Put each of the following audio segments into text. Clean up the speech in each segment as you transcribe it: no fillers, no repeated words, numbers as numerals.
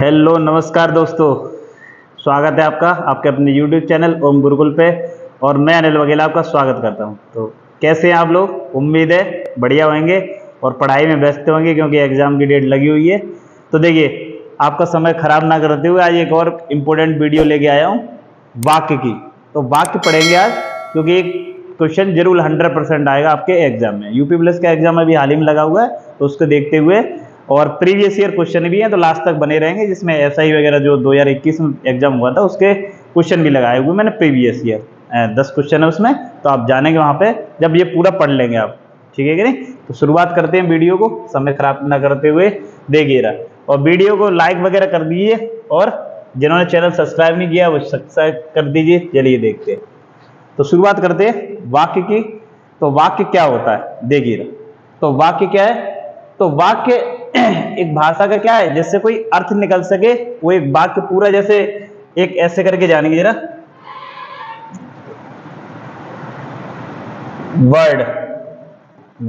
Hello नमस्कार दोस्तों, स्वागत है आपका आपके अपने यूट्यूब चैनल ओम गुरुकुल पे। और मैं अनिल वगेला आपका स्वागत करता हूं। तो कैसे हैं आप लोग? उम्मीद है बढ़िया होंगे और पढ़ाई में व्यस्त होंगे क्योंकि एग्ज़ाम की डेट लगी हुई है। तो देखिए, आपका समय खराब ना करते हुए आज एक और इम्पोर्टेंट वीडियो लेके आया हूँ वाक्य की। तो वाक्य पढ़ेंगे आज, क्योंकि एक क्वेश्चन जरूर 100% आएगा आपके एग्जाम में। यूपी प्लस का एग्जाम अभी हाल ही में लगा हुआ है, तो उसको देखते हुए और प्रीवियस ईयर क्वेश्चन भी हैं, तो लास्ट तक बने रहेंगे। जिसमें एसआई वगैरह जो 2021 में एग्जाम हुआ था उसके क्वेश्चन भी लगाए हुए मैंने प्रीवियस ईयर 10 क्वेश्चन है उसमें, तो आप जानेंगे वहाँ पे जब ये पूरा पढ़ लेंगे आप। ठीक है कि नहीं? तो शुरुआत करते हैं वीडियो को समय खराब ना करते हुए। देखिए रहा, और वीडियो को लाइक वगैरह कर दीजिए, और जिन्होंने चैनल सब्सक्राइब नहीं किया वो सब्सक्राइब कर दीजिए। चलिए देखते हैं। तो शुरुआत करते हैं वाक्य की। तो वाक्य क्या होता है देखिए रहा। तो वाक्य क्या है? तो वाक्य एक भाषा का क्या है, जिससे कोई अर्थ निकल सके। वो एक वाक्य पूरा जैसे एक ऐसे करके जानेंगे जरा। वर्ड,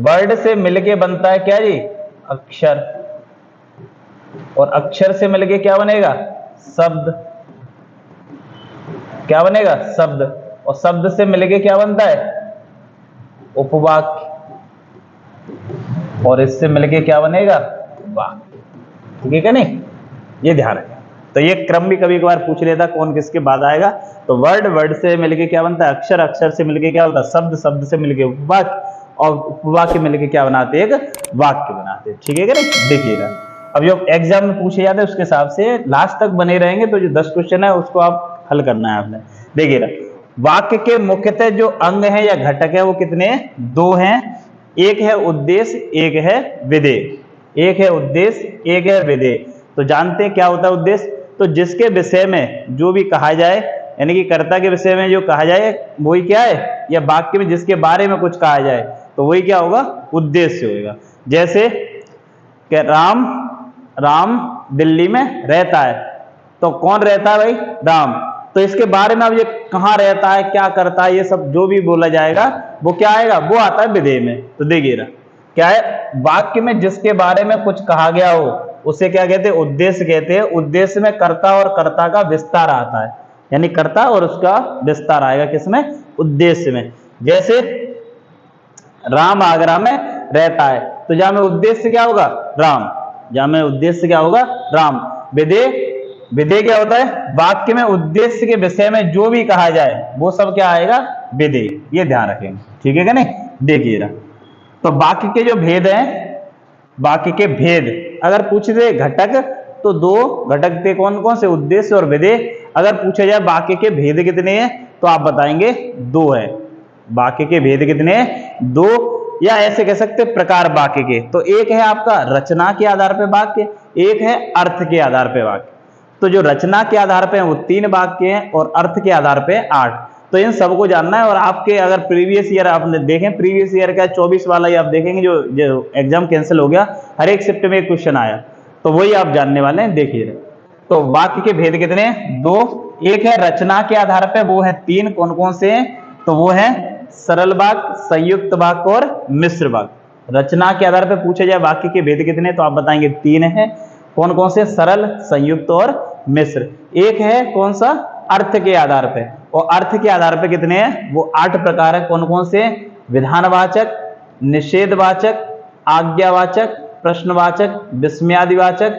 वर्ड से मिलके बनता है क्या जी? अक्षर। और अक्षर से मिलके क्या बनेगा? शब्द। क्या बनेगा? शब्द। और शब्द से मिलके क्या बनता है? उपवाक्य। और इससे मिलके क्या बनेगा? वाक्य। ठीक है नहीं? ये ध्यान रखें। तो ये क्रम भी कभी कभार पूछ लेता कौन किसके बाद आएगा। तो वर्ड, वर्ड से मिलके क्या बनता है? अक्षर, अक्षर से मिलके क्या होता है? शब्द, शब्द से मिलके उपवाक्य, और उपवाक्य मिलके क्या बनाते हैं? एक वाक्य बनाते हैं। ठीक है क्या नहीं? देखिएगा, अब जो एग्जाम में पूछे जाते हैं उसके हिसाब से लास्ट तक बने रहेंगे। तो जो 10 क्वेश्चन है उसको आप हल करना है आपने। देखिएगा, वाक्य के मुख्यतः जो अंग है या घटक है वो कितने हैं? 2 हैं। एक है उद्देश्य, एक है विधेय। एक है उद्देश्य, एक है विधेय। तो जानते हैं क्या होता है उद्देश्य? तो जिसके विषय में जो भी कहा जाए, यानी कि कर्ता के विषय में जो कहा जाए वही क्या है? या वाक्य में जिसके बारे में कुछ कहा जाए तो वही क्या होगा? उद्देश्य होगा। जैसे कि राम, राम दिल्ली में रहता है। तो कौन रहता है भाई? राम। तो इसके बारे में अब ये कहाँ रहता है, क्या करता है, ये सब जो भी बोला जाएगा वो क्या आएगा? वो आता है विधेय में। तो देखिए ना, क्या है? वाक्य में जिसके बारे में कुछ कहा गया हो उसे क्या कहते हैं? उद्देश्य कहते हैं। उद्देश्य में कर्ता और कर्ता का विस्तार आता है, यानी कर्ता और उसका विस्तार आएगा किसमें? उद्देश्य में। जैसे राम आगरा में रहता है, तो जहां में उद्देश्य क्या होगा? राम। जहां में उद्देश्य क्या होगा? राम। विधेय, विधेय क्या होता है? वाक्य में उद्देश्य के विषय में जो भी कहा जाए वो सब क्या आएगा? विधेय। ये ध्यान रखेंगे। ठीक है क्या नहीं? देखिए ना, तो वाक्य के जो भेद हैं, वाक्य के भेद अगर पूछ दे घटक, तो 2 घटक थे। कौन कौन से? उद्देश्य और विधेय। अगर पूछा जाए वाक्य के भेद कितने हैं, तो आप बताएंगे 2 है। वाक्य के भेद कितने हैं? 2। या ऐसे कह सकते प्रकार वाक्य के। तो एक है आपका रचना के आधार पर वाक्य, एक है अर्थ के आधार पर वाक्य। तो जो रचना के आधार पर है वो 3 वाक्य हैं, और अर्थ के आधार पर 8। तो इन सबको जानना है। और आपके अगर प्रीवियस ईयर आपने देखें, प्रीवियस ईयर का 24 वाला ही आप देखेंगे, जो एग्जाम कैंसिल हो गया, हर एक शिफ्ट में एक क्वेश्चन आया, तो वही आप जानने वाले हैं। देखिए, तो वाक्य के भेद कितने हैं? 2। एक है रचना के आधार पर, वो है 3। कौन कौन से हैं? तो वो है सरल वाक्य, संयुक्त वाक्य और मिश्र वाक्य। रचना के आधार पर पूछे जाए वाक्य के भेद कितने, तो आप बताएंगे 3 है। कौन कौन से? सरल, संयुक्त और मिश्र। एक है कौन सा? अर्थ के आधार पे। और अर्थ के आधार पे कितने हैं? वो 8 प्रकार है। कौन कौन से? विधानवाचक, निषेधवाचक, आज्ञावाचक, प्रश्नवाचक, विस्मयादिवाचक,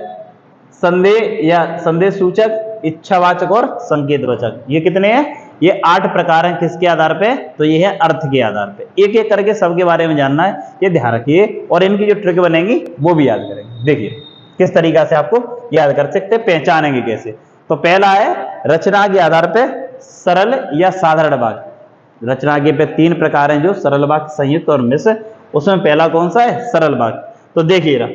संदेह या संदेह सूचक, इच्छावाचक और संकेतवाचक। ये कितने हैं? ये 8 प्रकार हैं। किसके आधार पे? तो ये है अर्थ के आधार पे। एक एक करके सबके बारे में जानना है, ये ध्यान रखिए। और इनकी जो ट्रिक बनेंगी वो भी याद करेंगे। देखिए किस तरीका से आपको याद कर सकते, पहचानेंगे कैसे। तो पहला है रचना के आधार पे सरल या साधारण वाक्य। रचना के पे 3 प्रकार हैं, जो सरल वाक्य, संयुक्त और मिश्र। उसमें पहला कौन सा है? सरल वाक्य। तो देखिएगा,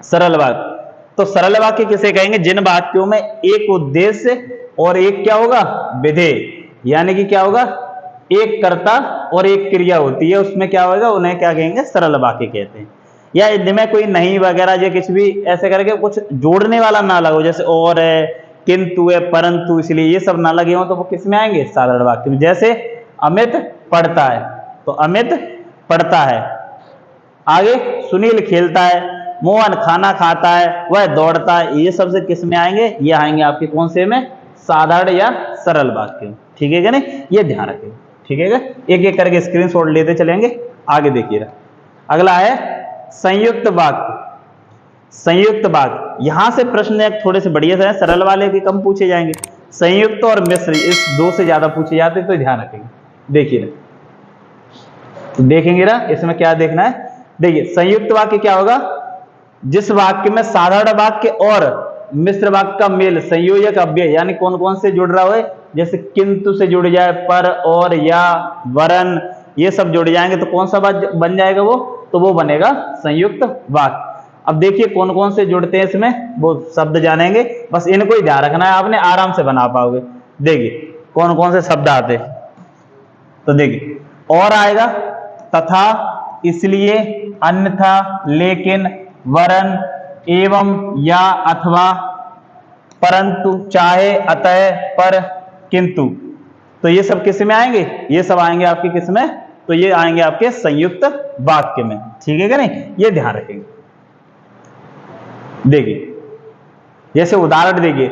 सरल वाक्य, तो सरल वाक्य किसे कहेंगे? जिन वाक्यों में एक उद्देश्य और एक क्या होगा? विधेय। यानी कि क्या होगा? एक कर्ता और एक क्रिया होती है, उसमें क्या होगा? उन्हें क्या कहेंगे? सरल वाक्य कहते हैं। या इनमें कोई नहीं वगैरह जो कुछ भी ऐसे करके कुछ जोड़ने वाला ना लगो, जैसे और है, किंतु है, परंतु, इसलिए ये सब ना लगे हो, तो वो किस में आएंगे? साधारण वाक्य में। जैसे अमित पढ़ता है, तो अमित पढ़ता है। आगे सुनील खेलता है, मोहन खाना खाता है, वह दौड़ता है, ये सबसे किस में आएंगे? ये आएंगे आपके कौन से में? साधारण या सरल वाक्य में। ठीक है क्या नहीं? ये ध्यान रखें। ठीक है क्या? एक एक करके स्क्रीनशॉट लेते चलेंगे। आगे देखिएगा, अगला है संयुक्त वाक्य। संयुक्त वाक्य, यहां से प्रश्न एक थोड़े से बढ़िया से सरल वाले भी कम पूछे जाएंगे, संयुक्त और मिश्र इस दो से ज्यादा पूछे जाते, तो ध्यान रखेंगे। देखिए देखेंगे ना इसमें क्या देखना है। देखिए संयुक्त वाक्य क्या होगा? जिस वाक्य में साधारण वाक्य और मिश्र वाक्य का मेल संयोजक अव्यय यानी कौन कौन से जुड़ रहा है, जैसे किंतु से जुड़ जाए, पर, और, या, वरन, ये सब जुड़ जाएंगे तो कौन सा बन जाएगा वो? तो वो बनेगा संयुक्त वाक्य। अब देखिए कौन कौन से जुड़ते हैं इसमें, वो शब्द जानेंगे, बस इनको ही ध्यान रखना है, आपने आराम से बना पाओगे। देखिए कौन कौन से शब्द आते हैं, तो देखिए और आएगा, तथा, इसलिए, अन्यथा, लेकिन, वरन, एवं, या, अथवा, परंतु, चाहे, अतः, पर, किंतु। तो ये सब किस में आएंगे? ये सब आएंगे आपके किस में? तो ये आएंगे आपके संयुक्त वाक्य में। ठीक है क्या नहीं? ये ध्यान रखेंगे। देखिए जैसे उदाहरण देखिए,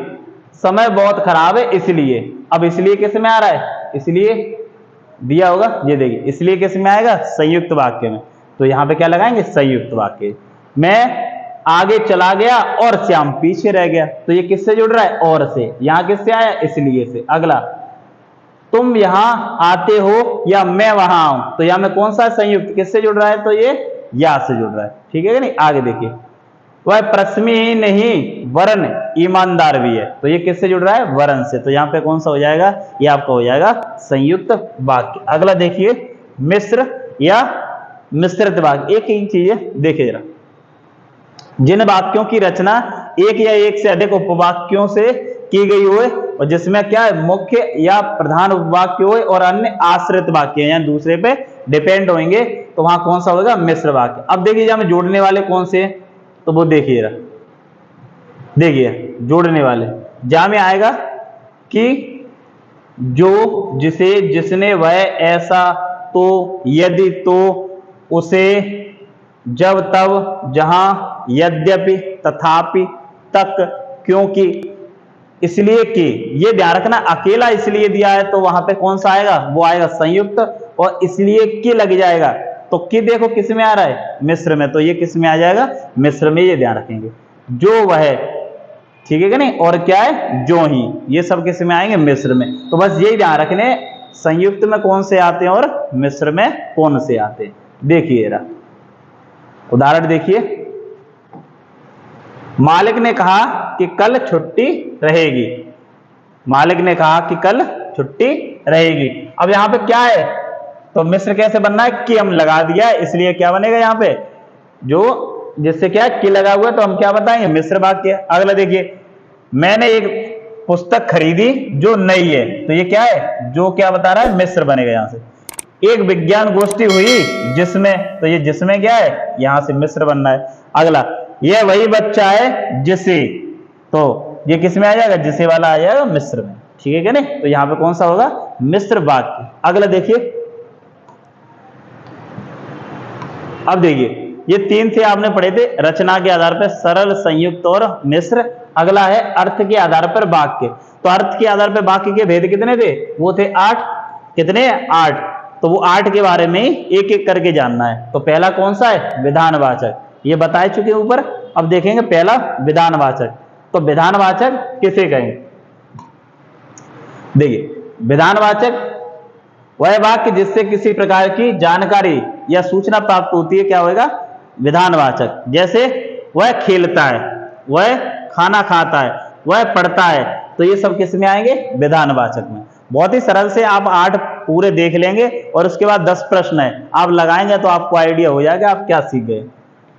समय बहुत खराब है इसलिए, अब इसलिए किस में आ रहा है? इसलिए दिया होगा, ये देखिए इसलिए किस में आएगा? संयुक्त वाक्य में। तो यहां पे क्या लगाएंगे? संयुक्त वाक्य। मैं आगे चला गया और श्याम पीछे रह गया, तो ये किससे जुड़ रहा है? और से। यहां किससे आया? इसलिए से। अगला, तुम यहां आते हो या मैं वहां आऊं, तो यहां में कौन सा संयुक्त किससे जुड़ रहा है? तो ये या से जुड़ रहा है। ठीक है नहीं? आगे देखिए, वह प्रश्मी ही नहीं वरन ईमानदार भी है, तो ये किससे जुड़ रहा है? वरन से। तो यहाँ पे कौन सा हो जाएगा? ये आपका हो जाएगा संयुक्त वाक्य। अगला देखिए, मिश्र या मिश्रित वाक्य। एक ही चीज है, देखिए जरा, जिन वाक्यों की रचना एक या एक से अधिक उपवाक्यों से की गई हो और जिसमें क्या है? मुख्य या प्रधान उपवाक्य हो और अन्य आश्रित वाक्य या दूसरे पे डिपेंड होंगे, तो वहां कौन सा होगा? मिश्र वाक्य। अब देखिए हमें जोड़ने वाले कौन से हैं, तो वो देखिए, देखिए जोड़ने वाले जहां में आएगा कि जो, जिसे, जिसने, वह, ऐसा, तो, यदि, तो, उसे, जब, तब, जहां, यद्यपि, तथापि, तक, क्योंकि, इसलिए कि। ये ध्यान रखना, अकेला इसलिए दिया है तो वहां पे कौन सा आएगा? वो आएगा संयुक्त, और इसलिए कि लग जाएगा तो कि देखो किस में आ रहा है? मिश्र में। तो ये किस में आ जाएगा? मिश्र में। ये ध्यान रखेंगे, जो, वह, ठीक है कि नहीं, और क्या है? जो ही, ये सब किस में आएंगे? मिश्र में। तो बस यही ध्यान रखने, संयुक्त में कौन से आते हैं और मिश्र में कौन से आते हैं। देखिए जरा उदाहरण देखिए, मालिक ने कहा कि कल छुट्टी रहेगी। मालिक ने कहा कि कल छुट्टी रहेगी। अब यहां पे क्या है? तो मिश्र कैसे बनना है? कि हम लगा दिया है, इसलिए क्या बनेगा यहाँ पे? जो, जिससे क्या है? कि लगा हुआ है, तो हम क्या बताएंगे? मिश्र वाक्य। अगला देखिए, मैंने एक पुस्तक खरीदी जो नई है, तो ये क्या है? जो क्या बता रहा है? मिश्र बनेगा यहां से। एक विज्ञान गोष्ठी हुई जिसमें, तो ये जिसमें क्या है? यहां से मिश्र बनना है। अगला, यह वही बच्चा है जिसे, तो ये किस में आ जाएगा? जिसे वाला आ जाएगा मिश्र में। ठीक है क्या नहीं? तो यहां पे कौन सा होगा? मिश्र वाक्य। अगला देखिए, अब देखिए ये तीन थे आपने पढ़े थे, रचना के आधार पर सरल, संयुक्त और मिश्र। अगला है अर्थ के आधार पर वाक्य। तो अर्थ के आधार पर वाक्य के भेद कितने थे? वो थे 8। कितने? 8। तो वो 8 के बारे में एक एक करके जानना है। तो पहला कौन सा है? विधानवाचक, ये बता चुके ऊपर। अब देखेंगे पहला विधानवाचक। तो विधानवाचक किसे कहेंगे? देखिए विधानवाचक वह वाक्य जिससे किसी प्रकार की जानकारी या सूचना प्राप्त होती है, क्या होगा? विधानवाचक। जैसे वह खेलता है, वह खाना खाता है, वह पढ़ता है, तो ये सब किस में आएंगे? विधानवाचक में। बहुत ही सरल से आप 8 पूरे देख लेंगे और उसके बाद 10 प्रश्न है, आप लगाएंगे तो आपको आइडिया हो जाएगा आप क्या सीख गए।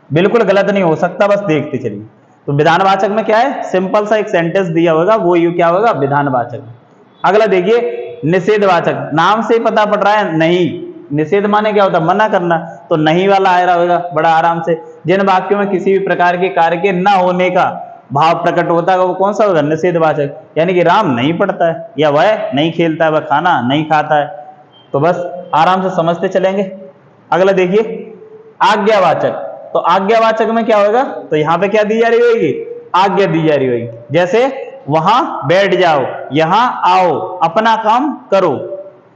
बिल्कुल गलत नहीं हो सकता, बस देखते चलिए। तो विधानवाचक में क्या है? सिंपल सा एक सेंटेंस दिया होगा, वो यू क्या होगा? विधानवाचक। अगला देखिए निषेधवाचक। नाम से ही पता पड़ रहा है नहीं, निषेध माने क्या होता है? मना करना। तो नहीं वाला आ रहा होगा बड़ा आराम से। जिन वाक्यों में किसी भी प्रकार के कार्य के न होने का भाव प्रकट होता है वो कौन सा होगा? निषेधवाचक। यानी कि राम नहीं पढ़ता है, या वह नहीं खेलता है, वह खाना नहीं खाता है। तो बस आराम से समझते चलेंगे। अगला देखिए आज्ञावाचक। तो आज्ञावाचक में क्या होगा, तो यहाँ पे क्या दी जा रही होगी, आज्ञा दी जा रही होगी। जैसे वहां बैठ जाओ, यहां आओ, अपना काम करो,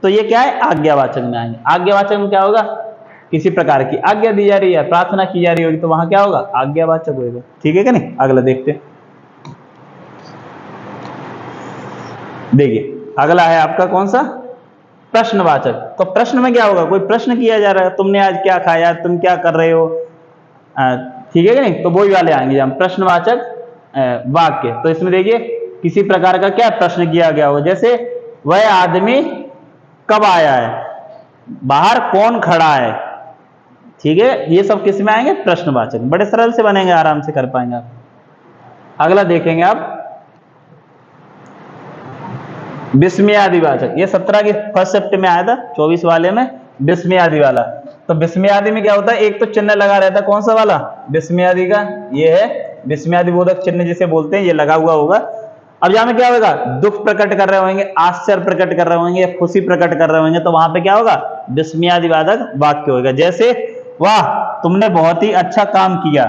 तो ये क्या है, आज्ञावाचक में आएंगे। आज्ञावाचक में क्या होगा, किसी प्रकार की आज्ञा दी जा रही है, प्रार्थना की जा रही होगी, तो वहां क्या होगा, आज्ञावाचक होगा। ठीक है कि नहीं। अगला देखते हैं, देखिए अगला है आपका कौन सा, प्रश्नवाचक। तो प्रश्न में क्या होगा, कोई प्रश्न किया जा रहा है, तुमने आज क्या खाया, तुम क्या कर रहे हो, ठीक है कि नहीं, तो वही वाले आएंगे हम प्रश्नवाचक वाक्य। तो इसमें देखिए किसी प्रकार का क्या प्रश्न किया गया हो, जैसे वह आदमी कब आया है, बाहर कौन खड़ा है, ठीक है, ये सब किस में आएंगे, प्रश्नवाचक। बड़े सरल से बनेंगे, आराम से कर पाएंगे आप। अगला देखेंगे आप विस्मयादिवाचक। ये 17 की फर्स्ट शिफ्ट में आया था, 24 वाले में विस्मयादि वाला। तो विस्मयादि में क्या होता है, एक तो चिन्ह लगा रहता है, कौन सा वाला, विस्मयादि का, ये है विस्मयादि बोधक चिन्ह जिसे बोलते हैं, ये लगा हुआ होगा। अब यहाँ में क्या होगा, दुख प्रकट कर रहे होंगे, आश्चर्य प्रकट कर रहे होंगे, खुशी प्रकट कर रहे होंगे, तो वहां पे क्या होगा, विस्मयादिवाचक वाक्य होगा। जैसे वाह तुमने बहुत ही अच्छा काम किया,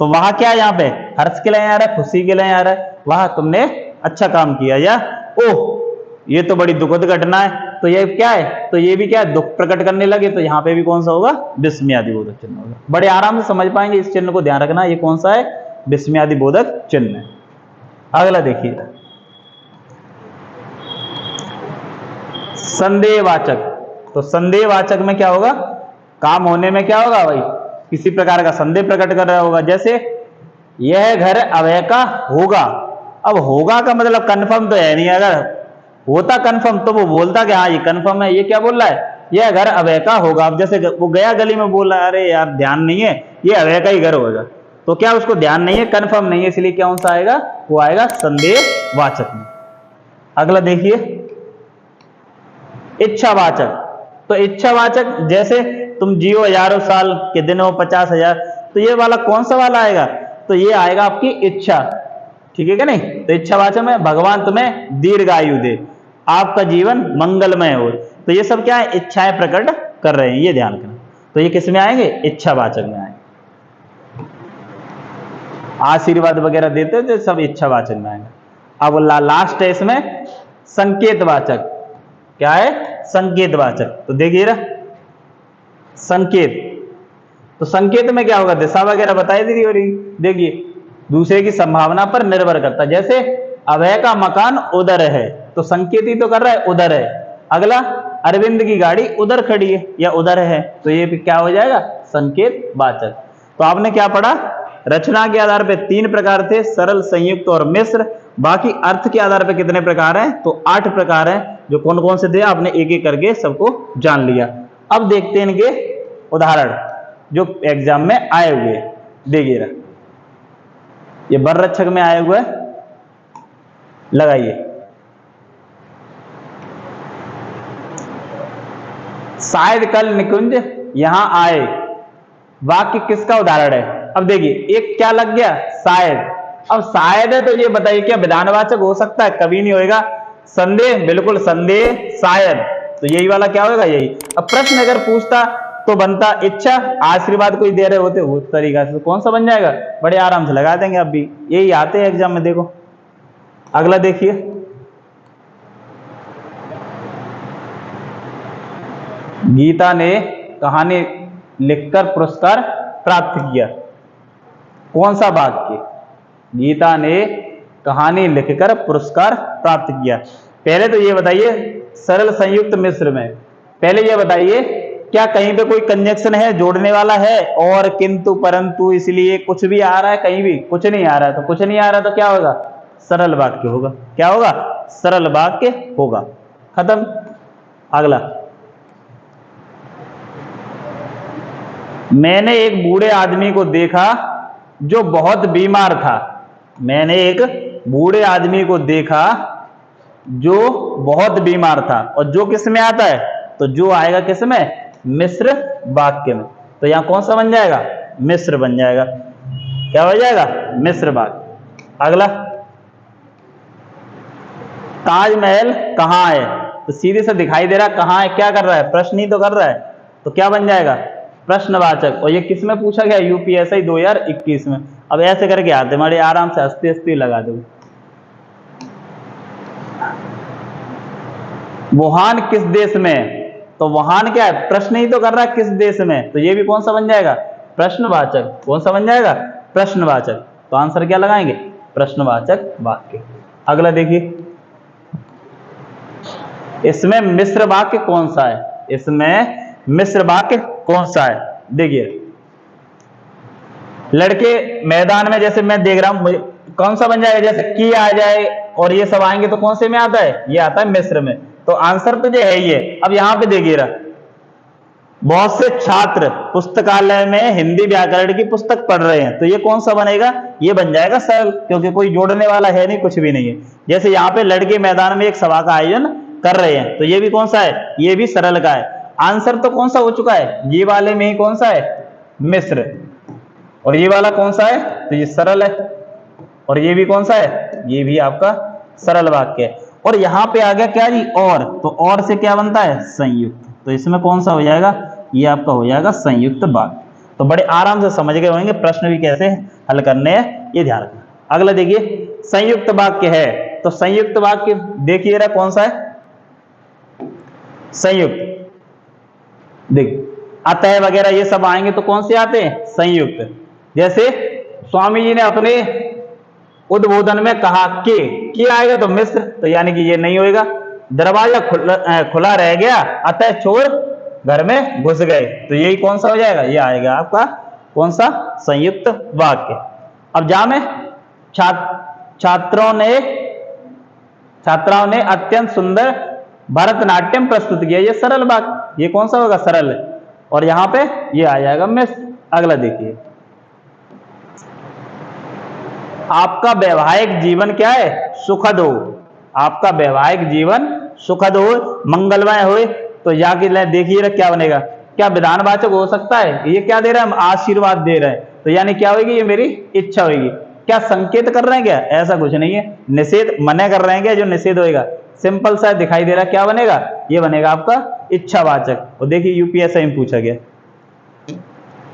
तो वहां क्या है, यहाँ पे हर्ष के लिए आ रहा है, खुशी के लिए आ रहा है, वाह तुमने अच्छा काम किया, या ओह ये तो बड़ी दुखद घटना है, तो ये क्या है, तो ये भी क्या है, दुख प्रकट करने लगे, तो यहाँ पे भी कौन सा होगा, विस्मयादिबोधक चिन्ह होगा। बड़े आराम से समझ पाएंगे, इस चिन्ह को ध्यान रखना, ये कौन सा है, विस्मयादिबोधक चिन्ह है। अगला देखिए संदेहवाचक। तो संदेहवाचक में क्या होगा, काम होने में क्या होगा भाई, किसी प्रकार का संदेह प्रकट कर रहा होगा। जैसे यह घर अभय का होगा, अब होगा का मतलब कंफर्म तो है नहीं, अगर होता कंफर्म तो वो बोलता कि हाँ ये कंफर्म है, ये क्या बोल रहा है, यह घर अभय का होगा। अब जैसे वो गया गली में बोल रहा है, अरे यार ध्यान नहीं है, ये अभय का ही घर होगा, तो क्या उसको ध्यान नहीं है, कंफर्म नहीं है, इसलिए कौन सा आएगा, वो आएगा संदेहवाचक में। अगला देखिए इच्छावाचक। तो इच्छावाचक, जैसे तुम जियो हजारों साल के दिन हो 50,000, तो ये वाला कौन सा वाला आएगा, तो ये आएगा आपकी इच्छा, ठीक है क्या नहीं। तो इच्छावाचक में भगवान तुम्हें दीर्घायु दे, आपका जीवन मंगलमय हो, तो ये सब क्या है, इच्छाएं प्रकट कर रहे हैं, ये ध्यान रखना। तो ये किस में आएंगे, इच्छावाचक में आएंगे। आशीर्वाद वगैरह देते हैं तो सब इच्छावाचक में आएंगे। अब लास्ट है इसमें संकेतवाचक। क्या है, संकेतवाचक। तो देखिए ना संकेत, तो संकेत में क्या होगा, दिशा वगैरह बताई दी हो रही, देखिए दूसरे की संभावना पर निर्भर करता है। जैसे अभय का मकान उधर है, तो संकेत ही तो कर रहा है उधर है। अगला अरविंद की गाड़ी उधर खड़ी है या उधर है, तो ये क्या हो जाएगा, संकेतवाचक। तो आपने क्या पढ़ा, रचना के आधार पे 3 प्रकार थे, सरल, संयुक्त और मिश्र। बाकी अर्थ के आधार पे कितने प्रकार हैं, तो 8 प्रकार हैं, जो कौन कौन से थे आपने एक एक करके सबको जान लिया। अब देखते हैं इनके उदाहरण जो एग्जाम में आए हुए। देखिए ये वर रक्षक में आए हुए, लगाइए शायद कल निकुंज यहां आए, वाक्य किसका उदाहरण है। अब देखिए एक क्या लग गया, शायद। अब शायद है तो ये बताइए क्या विधानवाचक हो सकता है, कभी नहीं होएगा। संदेह, बिल्कुल संदेह, शायद, तो यही वाला क्या होगा, यही। अब प्रश्न अगर पूछता तो बनता इच्छा, आशीर्वाद कोई दे रहे होते वो तरीका से, तो कौन सा बन जाएगा, बड़े आराम से लगा देंगे। अब भी यही आते हैं एग्जाम में, देखो अगला देखिए गीता ने कहानी लिखकर पुरस्कार प्राप्त किया, कौन सा वाक्य, गीता ने कहानी लिखकर पुरस्कार प्राप्त किया। पहले तो ये बताइए सरल, संयुक्त, मिश्र में पहले ये बताइए क्या कहीं पे कोई कंजक्शन है, जोड़ने वाला है, और किंतु परंतु, इसलिए कुछ भी आ रहा है, कहीं भी कुछ नहीं आ रहा है, तो कुछ नहीं आ रहा तो क्या होगा, सरल वाक्य होगा। क्या होगा, सरल वाक्य होगा, खत्म। अगला मैंने एक बूढ़े आदमी को देखा जो बहुत बीमार था। मैंने एक बूढ़े आदमी को देखा जो बहुत बीमार था, और जो किस में आता है, तो जो आएगा किस में, मिश्र वाक्य में। तो यहां कौन सा बन जाएगा, मिश्र बन जाएगा। क्या हो जाएगा, मिश्र वाक्य। अगला ताजमहल कहां है, तो सीधे से दिखाई दे रहा कहां है, क्या कर रहा है, प्रश्न ही तो कर रहा है, तो क्या बन जाएगा, प्रश्नवाचक, और ये किस में पूछा गया? यूपीएससी 2021 में। अब ऐसे करके आते बड़े आराम से हंसते हंसते लगा दो। वुहान किस देश में? तो वुहान क्या है? प्रश्न ही तो कर रहा है किस देश में, तो ये भी कौन सा बन जाएगा? प्रश्नवाचक। कौन सा बन जाएगा? प्रश्नवाचक। तो आंसर क्या लगाएंगे? प्रश्नवाचक वाक्य। अगला देखिए, इसमें मिश्र वाक्य कौन सा है? इसमें मिश्र वाक्य कौन सा है? देखिए, लड़के मैदान में, जैसे मैं देख रहा हूं, कौन सा बन जाएगा? जैसे की आ जाए और ये सब आएंगे तो कौन से में आता है? ये आता है मिश्र में। तो आंसर तो जो है ये। अब यहां पे देखिएगा, बहुत से छात्र पुस्तकालय में हिंदी व्याकरण की पुस्तक पढ़ रहे हैं, तो ये कौन सा बनेगा? ये बन जाएगा सरल, क्योंकि कोई जोड़ने वाला है नहीं, कुछ भी नहीं है। जैसे यहाँ पे लड़के मैदान में एक सभा का आयोजन कर रहे हैं, तो ये भी कौन सा है? ये भी सरल का है। आंसर तो कौन सा हो चुका है? ये वाले में ही कौन सा है? मिश्र। और ये वाला कौन सा है? तो ये सरल है। और ये भी कौन सा है? ये भी आपका सरल वाक्य है। और यहां पे आ गया क्या जी? और। तो और से क्या बनता है? संयुक्त। तो इसमें कौन सा हो जाएगा? ये आपका हो जाएगा संयुक्त वाक्य। तो बड़े आराम से समझ गए होंगे प्रश्न भी कैसे हल करने हैं, ये ध्यान रखना। अगला देखिए, संयुक्त वाक्य है, तो संयुक्त वाक्य देखिए जरा कौन सा है? संयुक्त। देखिए, अतः वगैरह ये सब आएंगे तो कौन से आते हैं? संयुक्त। जैसे स्वामी जी ने अपने उद्बोधन में कहा कि आएगा तो मिश्र, तो यानी कि ये नहीं होएगा। दरवाजा खुला रह गया, अतः चोर घर में घुस गए, तो यही कौन सा हो जाएगा? ये आएगा आपका कौन सा? संयुक्त वाक्य। अब जामे, छात्राओं ने अत्यंत सुंदर भरतनाट्यम प्रस्तुत किया, ये सरल वाक्य। ये कौन सा होगा? सरल है। और यहां पे ये आ जाएगा मिश्र। अगला देखिए, आपका वैवाहिक जीवन क्या है? सुखद हो। आपका वैवाहिक जीवन सुखद हो, मंगलमय हो। तो जाके देखिए क्या बनेगा? क्या विधानवाचक हो सकता है? ये क्या दे रहा है? हम आशीर्वाद दे रहे हैं, तो यानी क्या होगी? ये मेरी इच्छा होगी। क्या संकेत कर रहे हैं क्या? ऐसा कुछ नहीं है। निषेध मना कर रहे हैं क्या? जो निषेध होएगा सिंपल सा दिखाई दे रहा है, क्या बनेगा? ये बनेगा आपका इच्छावाचक। और देखिए यूपीएससी में पूछा गया।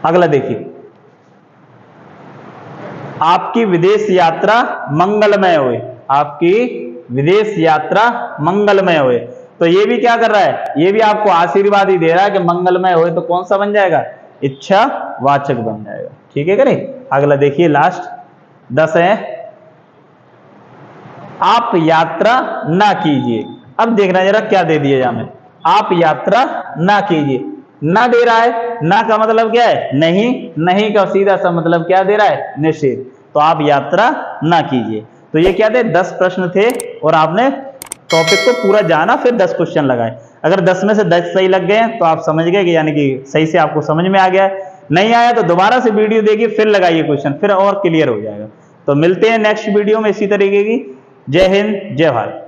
अगला देखिए, आपकी विदेश यात्रा मंगलमय होए। आपकी विदेश यात्रा मंगलमय होए, तो ये भी क्या कर रहा है? ये भी आपको आशीर्वाद ही दे रहा है कि मंगलमय होए, तो कौन सा बन जाएगा? इच्छावाचक बन जाएगा। ठीक है कि नहीं? अगला देखिए, लास्ट 10 है, आप यात्रा ना कीजिए। अब देखना जरा क्या दे दिया जामे, आप यात्रा ना कीजिए। ना दे रहा है, ना का मतलब क्या है? नहीं। नहीं का सीधा सा मतलब क्या दे रहा है? निषेध। तो आप यात्रा ना कीजिए। तो ये क्या थे? 10 प्रश्न थे, और आपने टॉपिक को पूरा जाना, फिर 10 क्वेश्चन लगाए। अगर 10 में से 10 सही लग गए तो आप समझ गए कि यानी कि सही से आपको समझ में आ गया है। नहीं आया तो दोबारा से वीडियो देखिए, फिर लगाइए क्वेश्चन, फिर और क्लियर हो जाएगा। तो मिलते हैं नेक्स्ट वीडियो में इसी तरीके की। जय हिंद, जय भारत।